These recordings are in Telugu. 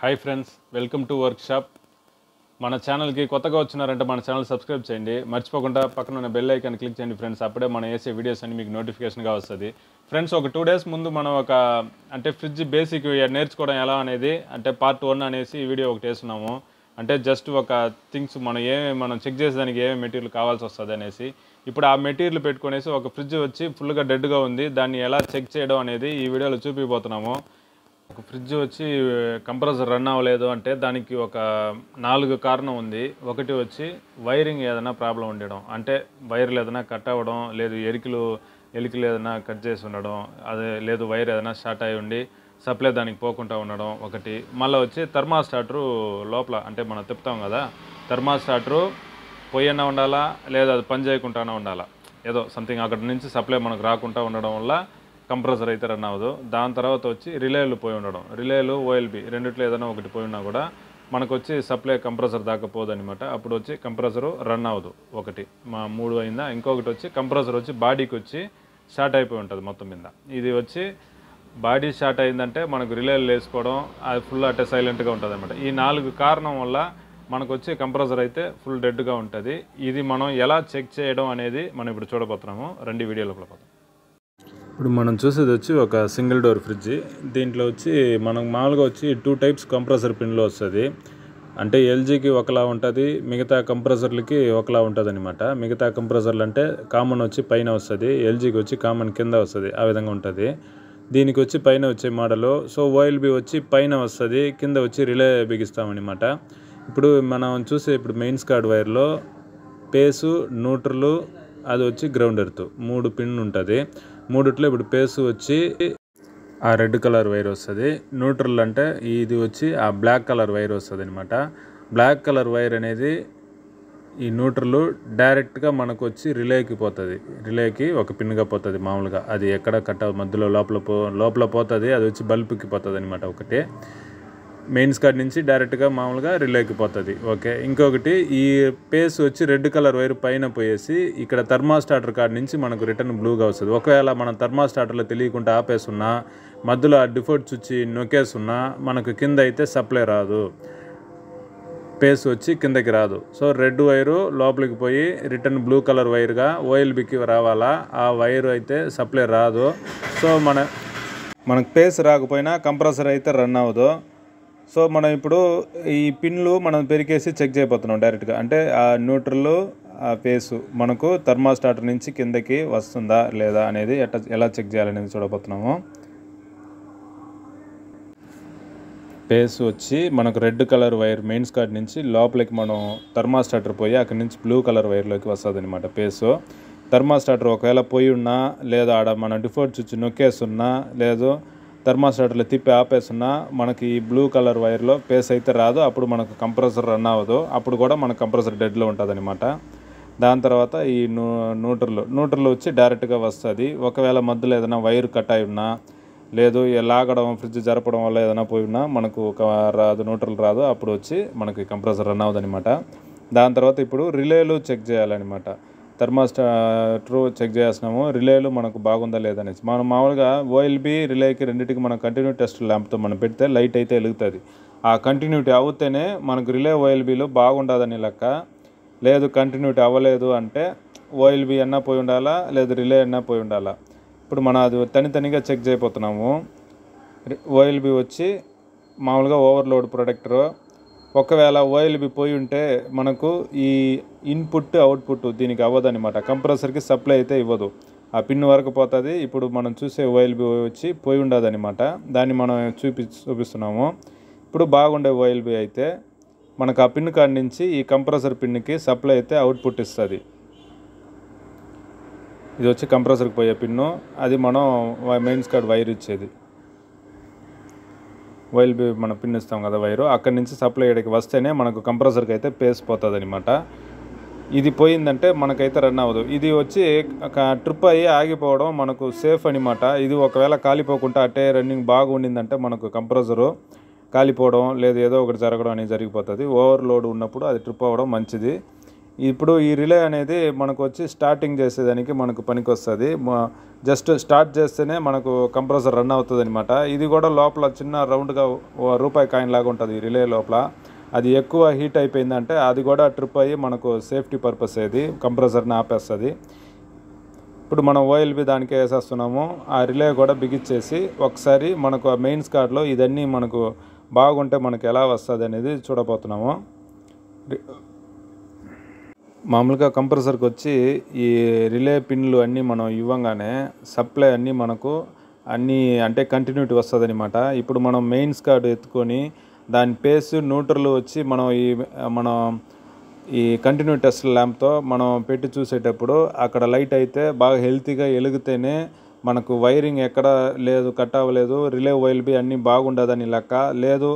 Hi friends, welcome to workshop. మన ఛానల్కి కొత్తగా వచ్చినారంటే మన ఛానల్ సబ్స్క్రైబ్ చేయండి. మర్చిపోకుండా పక్కన ఉన్న బెల్ ఐకాన్ క్లిక్ చేయండి ఫ్రెండ్స్. అప్పుడే మనం వేసే వీడియోస్ అన్ని మీకు నోటిఫికేషన్గా వస్తుంది. ఫ్రెండ్స్, ఒక 2 days ముందు మనం ఫ్రిడ్జ్ బేసిక్ నేర్చుకోవడం ఎలా అనేది పార్ట్ 1 అనేసి ఈ వీడియో ఒకటి వేస్తున్నాము. జస్ట్ ఒక థింగ్స్ మనం చెక్ చేసేదానికి ఏమేమి మెటీరియల్ కావాల్సి వస్తుంది అనేసి. ఇప్పుడు ఆ మెటీరియల్ పెట్టుకునేసి ఒక ఫ్రిడ్జ్ వచ్చి ఫుల్గా డెడ్గా ఉంది, దాన్ని ఎలా చెక్ చేయడం అనేది ఈ వీడియోలో చూపిపోతున్నాము. ఒక ఫ్రిడ్జ్ వచ్చి కంప్రెసర్ రన్ అవ్వలేదు అంటే దానికి ఒక 4 కారణం ఉంది. ఒకటి వచ్చి వైరింగ్ ఏదైనా ప్రాబ్లం ఉండడం, వైర్లు ఏదైనా కట్ అవ్వడం, లేదు ఎలికలు ఏదైనా కట్ చేసి ఉండడం, అదే లేదు వైర్ ఏదైనా షార్ట్ అయి ఉండి సప్లై దానికి పోకుండా ఉండడం ఒకటి. మళ్ళీ వచ్చి థర్మాస్టార్టరు లోపల మనం తిప్పుతాం కదా, థర్మాస్టార్టరు పోయన్నా ఉండాలా, లేదా అది పని చేయకుండానే ఉండాలా, ఏదో సంథింగ్ అక్కడ నుంచి సప్లై మనకు రాకుండా ఉండడం వల్ల కంప్రెసర్ అయితే రన్ అవ్వదు. దాని తర్వాత వచ్చి రిలేలు పోయి ఉండడం, రిలేలు ఓఎల్బి రెండిట్లో ఏదైనా ఒకటి పోయి ఉన్నా కూడా మనకు వచ్చి సప్లై కంప్రెసర్ దాకా పోదనమాట. అప్పుడు వచ్చి కంప్రెసరు రన్ అవ్వదు. ఒకటి 3 అయిందా. ఇంకొకటి వచ్చి కంప్రెసర్ వచ్చి బాడీకి వచ్చి షార్ట్ అయిపోయి ఉంటుంది మొత్తం మీద. ఇది వచ్చి బాడీ షార్ట్ అయిందంటే మనకు రిలేలు వేసుకోవడం అది ఫుల్ సైలెంట్గా ఉంటుంది అనమాట. ఈ 4 కారణం వల్ల మనకు వచ్చి కంప్రెసర్ అయితే ఫుల్ డెడ్గా ఉంటుంది. ఇది మనం ఎలా చెక్ చేయడం అనేది మనం ఇప్పుడు చూడబోతున్నాము. 2 వీడియోలకు పోతాం. ఇప్పుడు మనం చూసేది వచ్చి ఒక సింగిల్ డోర్ ఫ్రిడ్జ్. దీంట్లో వచ్చి మనకు మామూలుగా వచ్చి 2 types కంప్రెసర్ పిన్లో వస్తుంది. ఎల్జీకి ఒకలా ఉంటుంది, మిగతా కంప్రెసర్లకి ఒకలా ఉంటుంది అనమాట. మిగతా కంప్రెసర్లు కామన్ వచ్చి పైన వస్తుంది, ఎల్జీకి వచ్చి కామన్ కింద వస్తుంది, ఆ విధంగా ఉంటుంది. దీనికి వచ్చి పైన వచ్చే మోడలు. సో ఓఎల్బి వచ్చి పైన వస్తుంది, కింద వచ్చి రిలే బిగిస్తామన్నమాట. ఇప్పుడు మనం చూసే మెయిన్స్ కార్డ్ వైర్లో పేసు, న్యూట్రల్, అది వచ్చి గ్రౌండ్ ఎర్త్ 3 పిన్ ఉంటుంది. 3ట్లో ఇప్పుడు పేసు వచ్చి ఆ రెడ్ కలర్ వైర్ వస్తుంది. న్యూట్రల్ ఇది వచ్చి ఆ బ్లాక్ కలర్ వైర్ వస్తుంది అనమాట. బ్లాక్ కలర్ వైర్ అనేది ఈ న్యూట్రల్ డైరెక్ట్గా మనకు వచ్చి రిలేకి పోతుంది. రిలేకి ఒక పిన్గా పోతుంది మామూలుగా. అది ఎక్కడ కట్ మధ్యలో లోపల పోతుంది, అది వచ్చి బల్బుకి పోతుంది అనమాట. ఒకటి మెయిన్స్ కార్డ్ నుంచి డైరెక్ట్గా మామూలుగా రిలేకి పోతుంది. ఓకే. ఇంకొకటి ఈ పేస్ వచ్చి రెడ్ కలర్ వైర్ పైన పోయేసి ఇక్కడ థర్మాస్టార్టర్ కార్డ్ నుంచి మనకు రిటర్న్ బ్లూగా వస్తుంది. ఒకవేళ మనం థర్మాస్టార్టర్లో తెలియకుండా ఆపేసున్నా, మధ్యలో ఆ డిఫాల్ట్ స్విచ్ నొక్కేసున్నా మనకు కింద అయితే సప్లై రాదు, పేస్ వచ్చి కిందకి రాదు. సో రెడ్ వైరు లోపలికి పోయి రిటర్న్ బ్లూ కలర్ వైర్గా ఓఎల్బికి రావాలా, ఆ వైరు అయితే సప్లై రాదు. సో మనకు పేస్ రాకపోయినా కంప్రెసర్ అయితే రన్ అవ్వదు. సో మనం ఇప్పుడు ఈ పిన్లు మనం పెరికేసి చెక్ చేయబోతున్నాం డైరెక్ట్గా. ఆ న్యూట్రల్, ఆ పేసు మనకు థర్మాస్టార్టర్ నుంచి కిందకి వస్తుందా లేదా అనేది ఎలా చెక్ చేయాలనేది చూడబోతున్నాము. పేస్ వచ్చి మనకు red colour wire mains card నుంచి లోపలికి మనం థర్మాస్టార్టర్ పోయి అక్కడి నుంచి బ్లూ కలర్ వైర్లోకి వస్తుంది అనమాట. పేసు థర్మాస్టార్టర్ ఒకవేళ పోయి ఉన్నా, లేదా ఆడ మన డిఫాల్ట్ స్విచ్ నొక్కేస్తున్నా, లేదు థర్మాస్టార్టర్లో తిప్పి ఆపేస్తున్నా మనకి ఈ బ్లూ కలర్ వైర్లో పేస్ అయితే రాదు. అప్పుడు మనకు కంప్రెసర్ రన్ అవ్వదు. అప్పుడు కూడా మన కంప్రెసర్ డెడ్లో ఉంటుంది అనమాట. దాని తర్వాత ఈ న్యూట్రల్ వచ్చి డైరెక్ట్గా వస్తుంది. ఒకవేళ మధ్యలో ఏదైనా వైర్ కట్ అయి ఉన్నా, లేదు లాగడం ఫ్రిడ్జ్ జరపడం వల్ల ఏదైనా పోయి ఉన్నా మనకు న్యూట్రల్ రాదు. అప్పుడు వచ్చి మనకి కంప్రెసర్ రన్ అవ్వదు అనమాట. దాని తర్వాత ఇప్పుడు రిలేలు చెక్ చేయాలన్నమాట. థర్మాస్టార్టర్ చెక్ చేస్తున్నాము, రిలేలు మనకు బాగుందా లేదనేసి. మనం మామూలుగా ఓఎల్బి రిలేకి రెండింటికి మనం కంటిన్యూ టెస్ట్ ల్యాంప్తో మనం పెడితే లైట్ అయితే వెలుగుతుంది. ఆ కంటిన్యూటీ అవుతేనే మనకు రిలే ఓఎల్బిలో బాగుండదని లెక్క. లేదు కంటిన్యూటీ అవ్వలేదు అంటే ఓఎల్బి అన్నా పోయి ఉండాలా, లేదు రిలే అన్నా పోయి ఉండాలా. ఇప్పుడు మనం అది తనిగా చెక్ చేయబోతున్నాము. ఓఎల్బి వచ్చి మామూలుగా ఓవర్లోడ్ ప్రొటెక్టరు. ఒకవేళ ఓఎల్బి పోయి ఉంటే మనకు ఈ ఇన్పుట్ అవుట్పుట్ దీనికి అవ్వదనమాట. కంప్రెసర్కి సప్లై అయితే ఇవ్వదు, ఆ పిన్ వరకు పోతుంది. ఇప్పుడు మనం చూసే ఓఎల్బి వచ్చి పోయి ఉండదనమాట. దాన్ని మనం చూపిస్తున్నాము. ఇప్పుడు బాగుండే ఓఎల్బి అయితే మనకు ఆ పిన్ కార్డ్ నుంచి ఈ కంప్రెసర్ పిన్కి సప్లై అయితే అవుట్పుట్ ఇస్తుంది. ఇది వచ్చి కంప్రెసర్కి పోయే పిన్ను, అది మనం మెయిన్స్ కార్డ్ వైర్ ఇచ్చేది. ఓఎల్బి మనం పిన్ ఇస్తాం కదా వైరు, అక్కడి నుంచి సప్లై ఇక్కడికి వస్తేనే మనకు కంప్రెసర్కి అయితే పేస్ పోతుంది అనమాట. ఇది పోయిందంటే మనకైతే రన్ అవ్వదు. ఇది వచ్చి ట్రిప్ అయ్యి ఆగిపోవడం మనకు సేఫ్ అనమాట. ఇది ఒకవేళ కాలిపోకుండా రన్నింగ్ బాగా ఉండిందంటే మనకు కంప్రెసరు కాలిపోవడం, లేదు ఏదో ఒకటి జరగడం అనేది జరిగిపోతుంది. ఓవర్లోడ్ ఉన్నప్పుడు అది ట్రిప్ అవ్వడం మంచిది. ఇప్పుడు ఈ రిలే అనేది మనకు వచ్చి స్టార్టింగ్ చేసేదానికి మనకు పనికొస్తుంది. జస్ట్ స్టార్ట్ చేస్తేనే మనకు కంప్రెసర్ రన్ అవుతుంది అనమాట. ఇది కూడా లోపల చిన్న రౌండ్గా రూపాయి కాయిన్ లాగా ఉంటుంది ఈ రిలే లోపల. అది ఎక్కువ హీట్ అయిపోయిందంటే అది కూడా ట్రిప్ అయ్యి మనకు సేఫ్టీ పర్పస్ ఏది కంప్రెసర్ని ఆపేస్తుంది. ఇప్పుడు మనం ఓఎల్బి దానికే వేసేస్తున్నాము. ఆ రిలే కూడా బిగిచ్చేసి ఒకసారి మనకు ఆ మెయిన్స్ కార్డ్లో ఇదన్నీ మనకు బాగుంటే మనకు ఎలా వస్తుంది అనేది చూడబోతున్నాము. మామూలుగా కంప్రెసర్కి వచ్చి ఈ రిలే పిన్లు అన్నీ మనం ఇవ్వగానే సప్లై అన్నీ మనకు అన్నీ అంటే కంటిన్యూటీ వస్తుంది అనమాట. ఇప్పుడు మనం మెయిన్స్ కార్డు ఎత్తుకొని దాని పేస్ న్యూట్రల్ వచ్చి మనం ఈ కంటిన్యూ టెస్ట్ ల్యాంప్తో మనం పెట్టి చూసేటప్పుడు అక్కడ లైట్ అయితే బాగా హెల్తీగా వెలిగితేనే మనకు వైరింగ్ ఎక్కడ లేదు, కట్ అవ్వలేదు, రిలే ఓఎల్బి అన్నీ బాగుండదని లెక్క. లేదు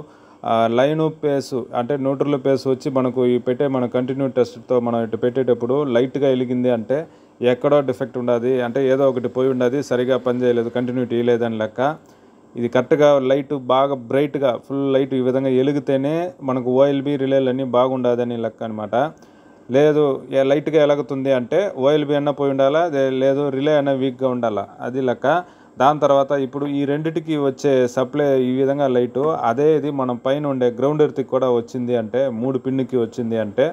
లైను పేసు అంటే న్యూట్రల్ పేస్ వచ్చి మనకు ఈ మన కంటిన్యూ టెస్ట్తో మనం ఇటు పెట్టేటప్పుడు లైట్గా వెలిగింది అంటే ఎక్కడో డిఫెక్ట్ ఉండదు, అంటే ఏదో ఒకటి పోయి ఉండదు, సరిగా పనిచేయలేదు, కంటిన్యూటీ లేదని లెక్క. ఇది కరెక్ట్గా లైట్ బాగా బ్రైట్గా ఫుల్ లైట్ ఈ విధంగా వెలిగితేనే మనకు ఓఎల్బి రిలేలు అన్నీ బాగుండదని లెక్క అనమాట. లేదు లైట్గా ఎలుగుతుంది అంటే ఓఎల్బి అన్న పోయి ఉండాలా, లేదు రిలే అన్న వీక్గా ఉండాలా, అది లెక్క. దాని తర్వాత ఇప్పుడు ఈ రెండిటికి వచ్చే సప్లై ఈ విధంగా లైటు అదే ఇది మనం పైన ఉండే గ్రౌండ్ ఎర్త్కి కూడా వచ్చింది అంటే 3 పిన్నుకి వచ్చింది అంటే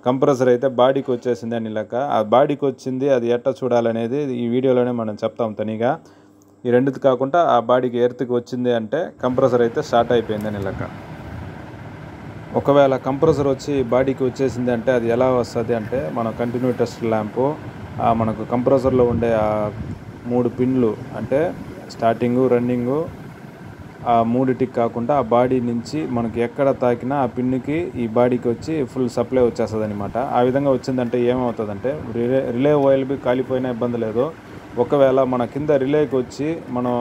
కంప్రెసర్ అయితే బాడీకి వచ్చేసింది అని లెక్క. ఆ బాడీకి వచ్చింది అది ఎట్లా చూడాలనేది ఈ వీడియోలోనే మనం చెప్తాం తనిగా. ఈ రెండుది కాకుండా ఆ బాడీకి ఎర్త్కి వచ్చింది అంటే కంప్రెసర్ అయితే స్టార్ట్ అయిపోయిందని లెక్క. ఒకవేళ కంప్రెసర్ వచ్చి బాడీకి వచ్చేసింది అంటే అది ఎలా వస్తుంది అంటే మన కంటిన్యూ టెస్ట్ ల్యాంపు మనకు కంప్రెసర్లో ఉండే ఆ 3 పిన్లు అంటే స్టార్టింగు రన్నింగు ఆ 3టికి కాకుండా ఆ బాడీ నుంచి మనకి ఎక్కడ తాకినా ఆ పిన్నుకి ఈ బాడీకి వచ్చి ఫుల్ సప్లై వచ్చేస్తుంది అనమాట. ఆ విధంగా వచ్చిందంటే ఏమవుతుందంటే రిలే ఓఎల్బి కాలిపోయినా ఇబ్బంది లేదు. ఒకవేళ మన కింద రిలేకి వచ్చి మనం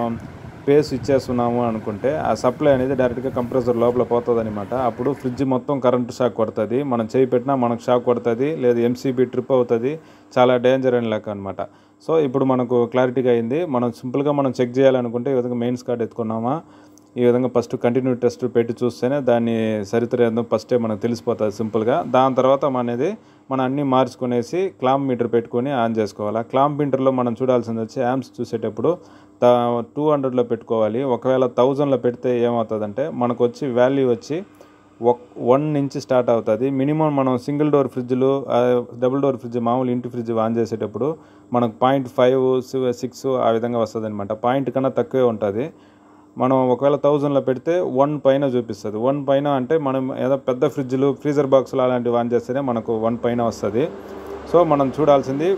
పేస్ ఇచ్చేస్తున్నాము అనుకుంటే ఆ సప్లై అనేది డైరెక్ట్గా కంప్రెసర్ లోపల పోతుంది అనమాట. అప్పుడు ఫ్రిడ్జ్ మొత్తం కరెంటు షాక్ కొడుతుంది, మనం చేయి పెట్టినా మనకు షాక్ కొడుతుంది, లేదు ఎంసీబీ ట్రిప్ అవుతుంది, చాలా డేంజర్ అని లెక్క అనమాట. సో ఇప్పుడు మనకు క్లారిటీగా అయింది. మనం సింపుల్గా మనం చెక్ చేయాలనుకుంటే ఈ విధంగా మెయిన్స్ కార్డ్ ఎత్తుకున్నామా, ఈ విధంగా ఫస్ట్ కంటిన్యూ టెస్ట్ పెట్టి చూస్తేనే దాన్ని చరిత్ర ఏందో ఫస్టే మనకు తెలిసిపోతుంది సింపుల్గా. దాని తర్వాత మనం అన్నీ మార్చుకునేసి క్లాంప్ మీటర్ పెట్టుకొని ఆన్ చేసుకోవాలి. క్లాంప్ మీటర్లో మనం చూడాల్సింది వచ్చి యాంప్స్ చూసేటప్పుడు 200లో పెట్టుకోవాలి. ఒకవేళ 1000లో పెడితే ఏమవుతుందంటే మనకు వచ్చి వాల్యూ వచ్చి 1 నుంచి స్టార్ట్ అవుతుంది. మినిమం మనం సింగిల్ డోర్ ఫ్రిడ్జ్లు డబుల్ డోర్ ఫ్రిడ్జ్ మామూలు ఇంటి ఫ్రిడ్జ్ ఆన్ చేసేటప్పుడు మనకు 0.5 6 ఆ విధంగా వస్తుంది అనమాట. పాయింట్ కన్నా తక్కువే ఉంటుంది. మనం ఒకవేళ 1000లో పెడితే 1 పైన చూపిస్తుంది. 1 పైన అంటే మనం ఏదో పెద్ద ఫ్రిడ్జ్లు ఫ్రీజర్ బాక్సులు అలాంటివి ఆన్ చేస్తేనే మనకు 1 పైన వస్తుంది. సో మనం చూడాల్సింది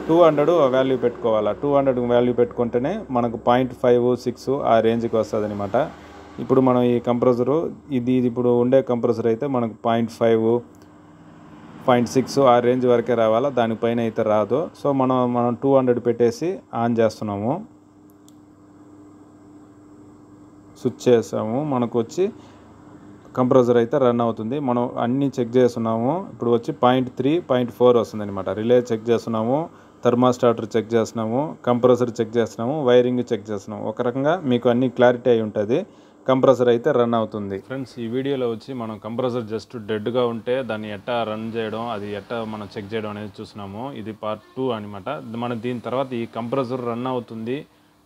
200 వాల్యూ పెట్టుకోవాలి. 200 వాల్యూ పెట్టుకుంటేనే మనకు 0.5 6 ఆ రేంజ్కి వస్తుంది అనమాట. ఇప్పుడు మనం ఈ కంప్రెసరు ఇది ఇప్పుడు ఉండే కంప్రెసర్ అయితే మనకు 0.5 0.6 ఆ రేంజ్ వరకే రావాలా, దానిపైన అయితే రాదు. సో మనం 200 పెట్టేసి ఆన్ చేస్తున్నాము, స్విచ్ చేసాము, మనకు వచ్చి కంప్రెసర్ అయితే రన్ అవుతుంది. మనం అన్నీ చెక్ చేస్తున్నాము. ఇప్పుడు వచ్చి 0.3 0.4 వస్తుంది అనమాట. రిలే చెక్ చేస్తున్నాము, థర్మాస్టాటర్ చెక్ చేస్తున్నాము, కంప్రెసర్ చెక్ చేస్తున్నాము, వైరింగ్ చెక్ చేస్తున్నాము. ఒక రకంగా మీకు అన్ని క్లారిటీ అయి ఉంటుంది. కంప్రెసర్ అయితే రన్ అవుతుంది. ఫ్రెండ్స్ ఈ వీడియోలో వచ్చి మనం కంప్రెసర్ జస్ట్ డెడ్గా ఉంటే దాన్ని ఎట్టా రన్ చేయడం, అది ఎట్టా మనం చెక్ చేయడం అనేది చూస్తున్నాము. ఇది పార్ట్ 2 అనమాట. మన దీని తర్వాత ఈ కంప్రెసర్ రన్ అవుతుంది,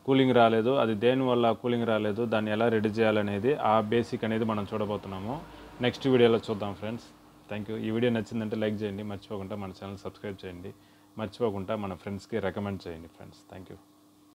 కూలింగ్ రాలేదు, అది దేనివల్ల కూలింగ్ రాలేదు, దాన్ని ఎలా రెడీ చేయాలనేది ఆ బేసిక్ అనేది మనం చూడబోతున్నాము. నెక్స్ట్ వీడియోలో చూద్దాం ఫ్రెండ్స్. Thank you. ఈ వీడియో నచ్చిందంటే లైక్ చేయండి, మర్చిపోకుండా మన ఛానల్ సబ్స్క్రైబ్ చేయండి, మర్చిపోకుండా మన ఫ్రెండ్స్కి రికమెండ్ చేయండి ఫ్రెండ్స్. Thank you.